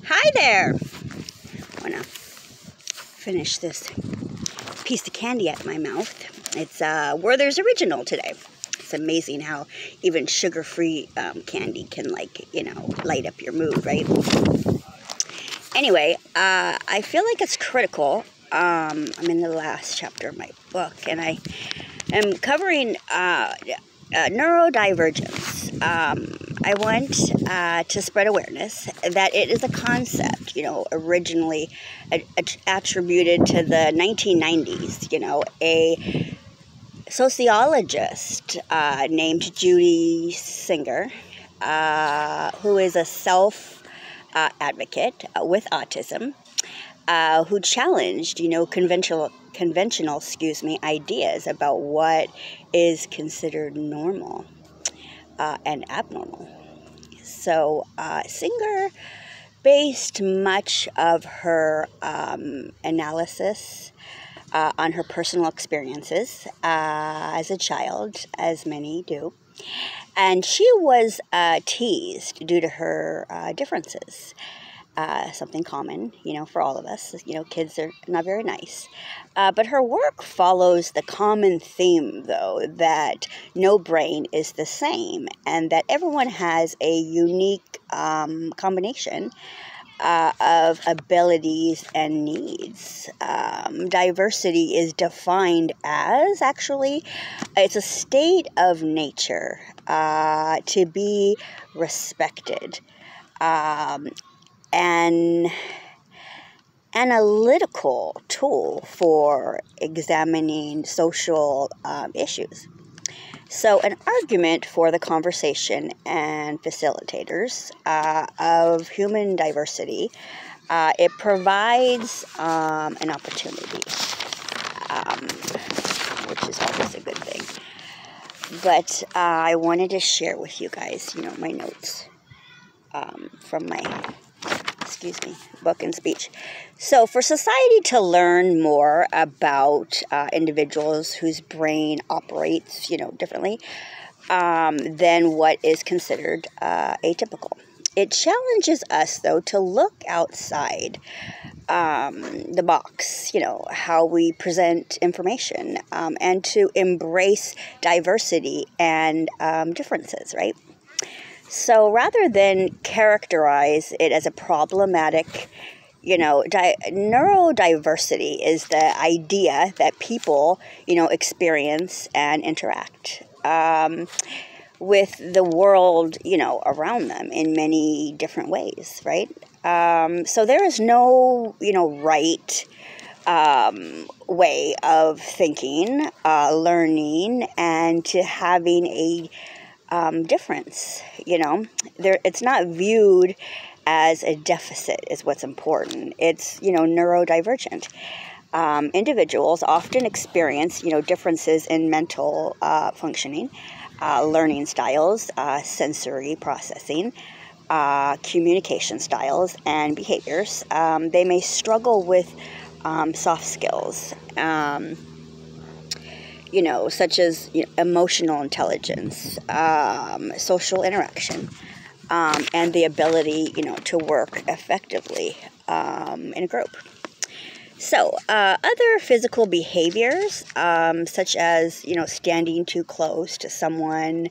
Hi there! I want to finish this piece of candy out of my mouth. It's Werther's Original today. It's amazing how even sugar-free candy can, light up your mood, right? Anyway, I feel like it's critical. I'm in the last chapter of my book, and I am covering neurodivergence. I want to spread awareness that it is a concept, originally attributed to the 1990s. A sociologist named Judy Singer, who is a self-advocate with autism, who challenged, conventional ideas about what is considered normal and abnormal. So Singer based much of her analysis on her personal experiences as a child, as many do. And she was teased due to her differences. Something common, for all of us. Kids are not very nice. But her work follows the common theme, though, that no brain is the same and that everyone has a unique combination of abilities and needs. Diversity is defined as, actually, it's a state of nature to be respected. An analytical tool for examining social issues. So an argument for the conversation and facilitators of human diversity, it provides an opportunity, which is always a good thing. But I wanted to share with you guys, my notes from my book and speech. So for society to learn more about individuals whose brain operates, differently than what is considered atypical. It challenges us, though, to look outside the box, how we present information, and to embrace diversity and differences, right? So rather than characterize it as a problematic, neurodiversity is the idea that people, experience and interact with the world, around them in many different ways, right? So there is no, right way of thinking, learning, and to having a difference. It's not viewed as a deficit is what's important. It's, neurodivergent. Individuals often experience, differences in mental functioning, learning styles, sensory processing, communication styles, and behaviors. They may struggle with soft skills, such as emotional intelligence, social interaction, and the ability, to work effectively in a group. So, other physical behaviors, such as, standing too close to someone,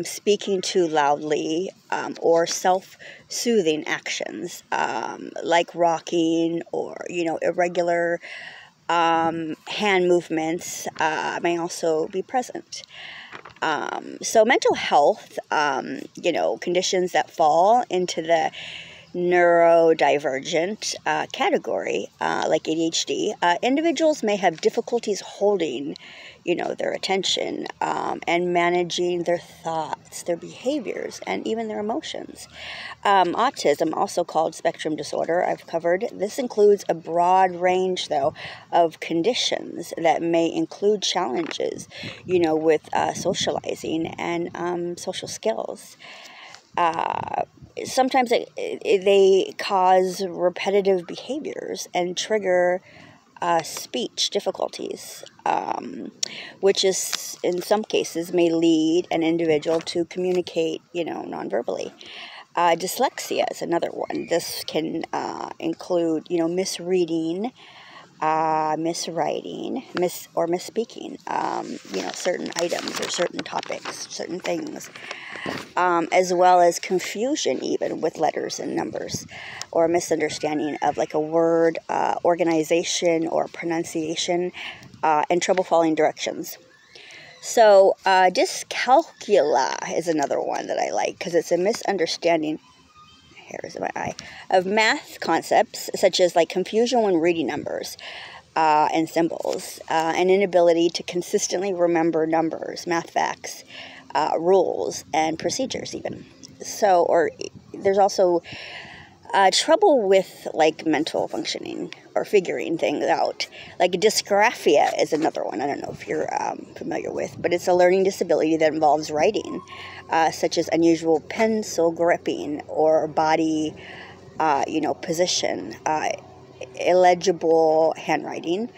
speaking too loudly, or self-soothing actions, like rocking or, irregular hand movements may also be present. So mental health, conditions that fall into the neurodivergent category, like ADHD, individuals may have difficulties holding, their attention and managing their thoughts, their behaviors, and even their emotions. Autism, also called spectrum disorder, I've covered. This includes a broad range, though, of conditions that may include challenges, with socializing and social skills. Sometimes they cause repetitive behaviors and trigger speech difficulties, which is, in some cases, may lead an individual to communicate, non-verbally. Dyslexia is another one. This can include, misreading, miswriting, or misspeaking, certain items or certain topics, certain things, as well as confusion even with letters and numbers, or misunderstanding of like a word, organization or pronunciation, and trouble following directions. So dyscalculia is another one that I like because it's a misunderstanding, hairs in my eye, of math concepts such as like confusion when reading numbers and symbols, an inability to consistently remember numbers, math facts, rules, and procedures even. So, or there's also trouble with like mental functioning or figuring things out. Like dysgraphia is another one. I don't know if you're familiar with, but it's a learning disability that involves writing, such as unusual pencil gripping or body, position, illegible handwriting,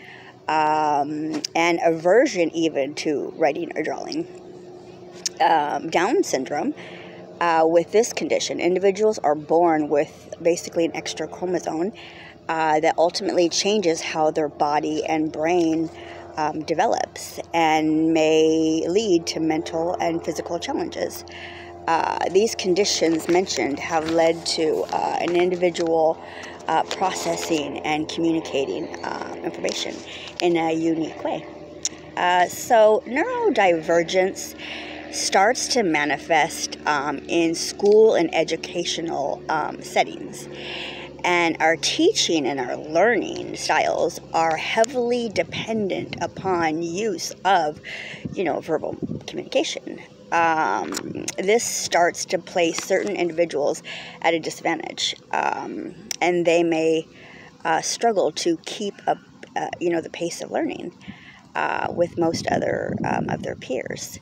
and aversion even to writing or drawing. Down syndrome. With this condition, individuals are born with basically an extra chromosome that ultimately changes how their body and brain develops and may lead to mental and physical challenges. These conditions mentioned have led to an individual processing and communicating information in a unique way. So neurodivergence starts to manifest in school and educational settings. And our teaching and our learning styles are heavily dependent upon use of, verbal communication. This starts to place certain individuals at a disadvantage, and they may struggle to keep up, the pace of learning with most other of their peers.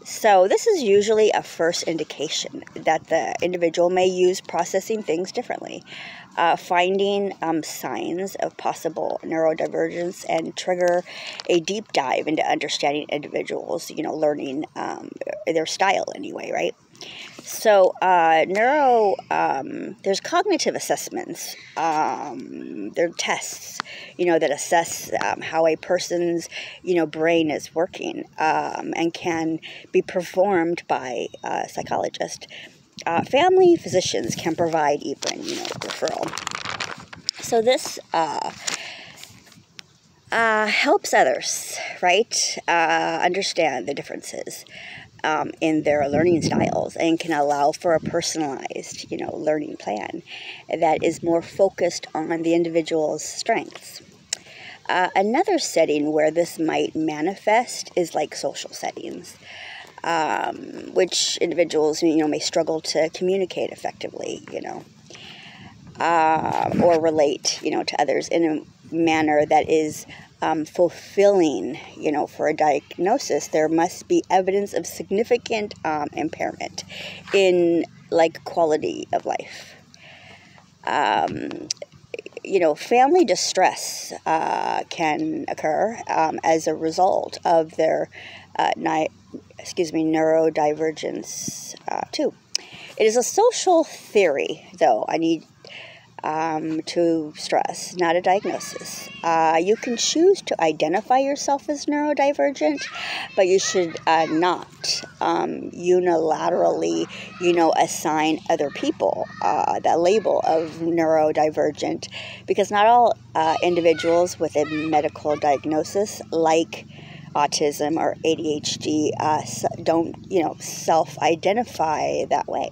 So this is usually a first indication that the individual may use processing things differently, finding signs of possible neurodivergence and trigger a deep dive into understanding individuals, learning their style anyway, right? So there's cognitive assessments. There are tests, that assess how a person's, brain is working and can be performed by a psychologist. Family physicians can provide even, referral. So this helps others, right, understand the differences in their learning styles and can allow for a personalized, learning plan that is more focused on the individual's strengths. Another setting where this might manifest is like social settings, which individuals, may struggle to communicate effectively, or relate, to others in a manner that is fulfilling, for a diagnosis. There must be evidence of significant impairment in like quality of life. Family distress can occur as a result of their neurodivergence too. It is a social theory, though, I need to stress, not a diagnosis. You can choose to identify yourself as neurodivergent, but you should not unilaterally, assign other people that label of neurodivergent, because not all individuals with a medical diagnosis like autism or ADHD don't, self-identify that way.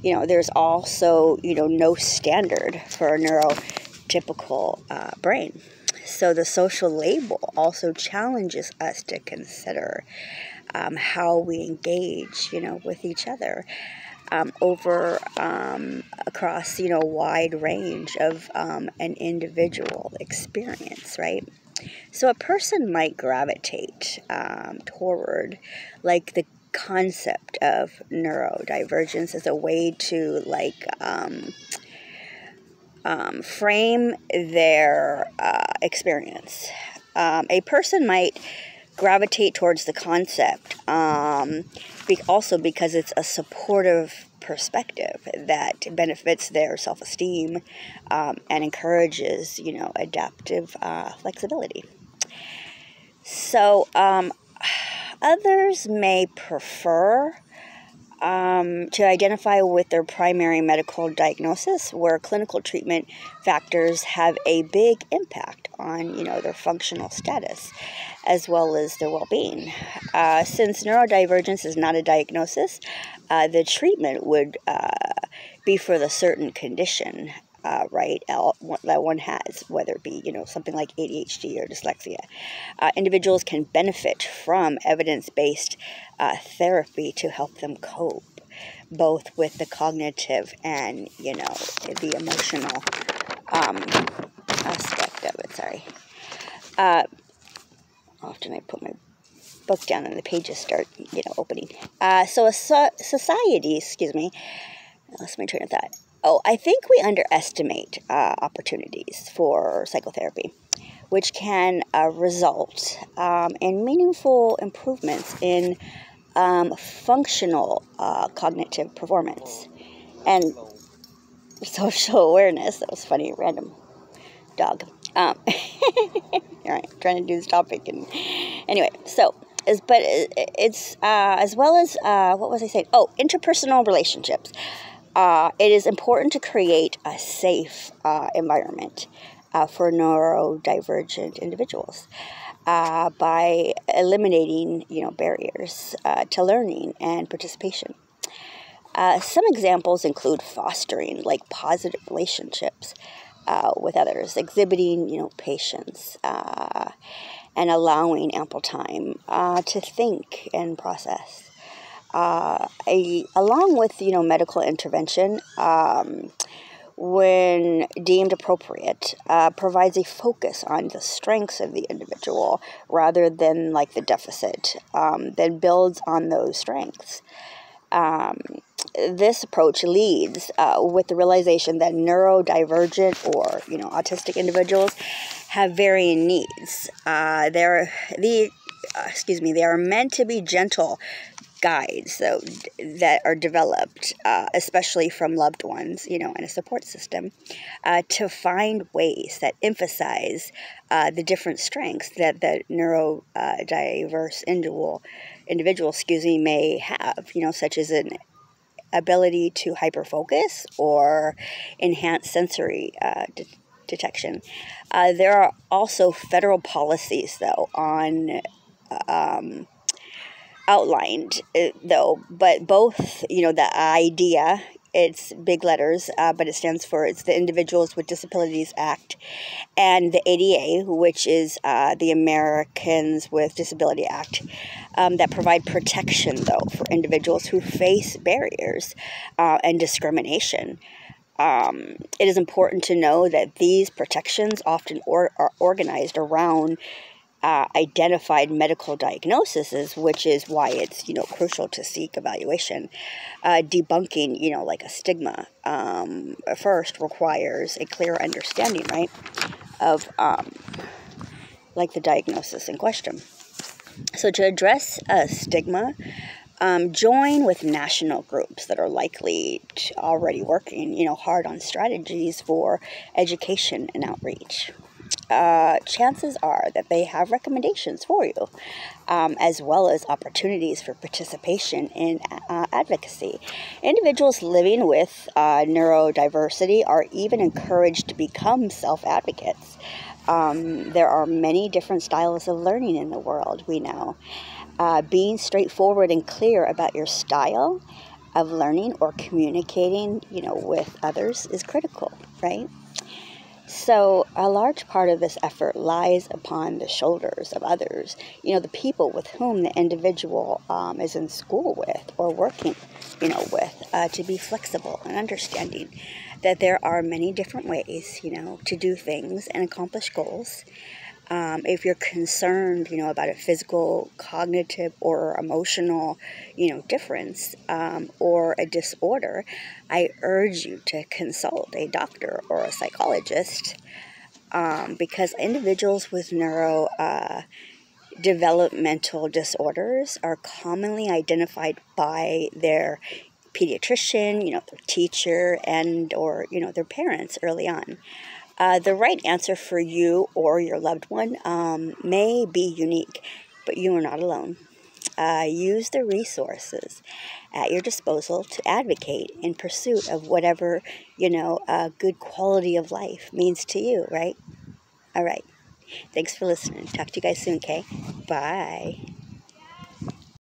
There's also, no standard for a neurotypical brain. So the social label also challenges us to consider how we engage, with each other across, a wide range of an individual experience, right? So a person might gravitate toward like the concept of neurodivergence as a way to frame their experience. A person might gravitate towards the concept, also because it's a supportive perspective that benefits their self-esteem and encourages, adaptive flexibility. So others may prefer to identify with their primary medical diagnosis, where clinical treatment factors have a big impact on, their functional status, as well as their well-being. Since neurodivergence is not a diagnosis, the treatment would be for the certain condition, right, that one has, whether it be, something like ADHD or dyslexia. Individuals can benefit from evidence-based therapy to help them cope, both with the cognitive and, the emotional aspect of it. Sorry. Often I put my book down and the pages start, opening. So a society, I lost my train of thought. I think we underestimate opportunities for psychotherapy, which can result in meaningful improvements in functional cognitive performance and social awareness. That was funny, random dog. All right, trying to do this topic, and anyway, so it's as well as what was I saying? Interpersonal relationships. It is important to create a safe environment for neurodivergent individuals by eliminating, barriers to learning and participation. Some examples include fostering, positive relationships with others, exhibiting, patience, and allowing ample time to think and process. Along with, medical intervention, when deemed appropriate, provides a focus on the strengths of the individual rather than the deficit, then builds on those strengths. This approach leads with the realization that neurodivergent or, autistic individuals have varying needs. They are meant to be gentle guides that are developed, especially from loved ones, and a support system, to find ways that emphasize the different strengths that the neurodiverse individual may have, such as an ability to hyperfocus or enhance sensory detection. There are also federal policies, though, on outlined, but both, the IDEA, it's big letters, but it stands for, it's the Individuals with Disabilities Act, and the ADA, which is the Americans with Disability Act, that provide protection, though, for individuals who face barriers and discrimination. It is important to know that these protections often are organized around identified medical diagnoses, which is why it's, crucial to seek evaluation. Debunking, a stigma, first requires a clear understanding, right, of, the diagnosis in question. So to address stigma, join with national groups that are likely to already working, hard on strategies for education and outreach. Chances are that they have recommendations for you, as well as opportunities for participation in advocacy. Individuals living with neurodiversity are even encouraged to become self-advocates. There are many different styles of learning in the world, we know. Being straightforward and clear about your style of learning or communicating, with others is critical, right? So a large part of this effort lies upon the shoulders of others, the people with whom the individual is in school with or working, with, to be flexible and understanding that there are many different ways, to do things and accomplish goals. If you're concerned, about a physical, cognitive, or emotional, difference, or a disorder, I urge you to consult a doctor or a psychologist, because individuals with developmental disorders are commonly identified by their pediatrician, their teacher, and or, their parents early on. The right answer for you or your loved one may be unique, but you are not alone. Use the resources at your disposal to advocate in pursuit of whatever, a good quality of life means to you, right? All right. Thanks for listening. Talk to you guys soon, okay? Bye.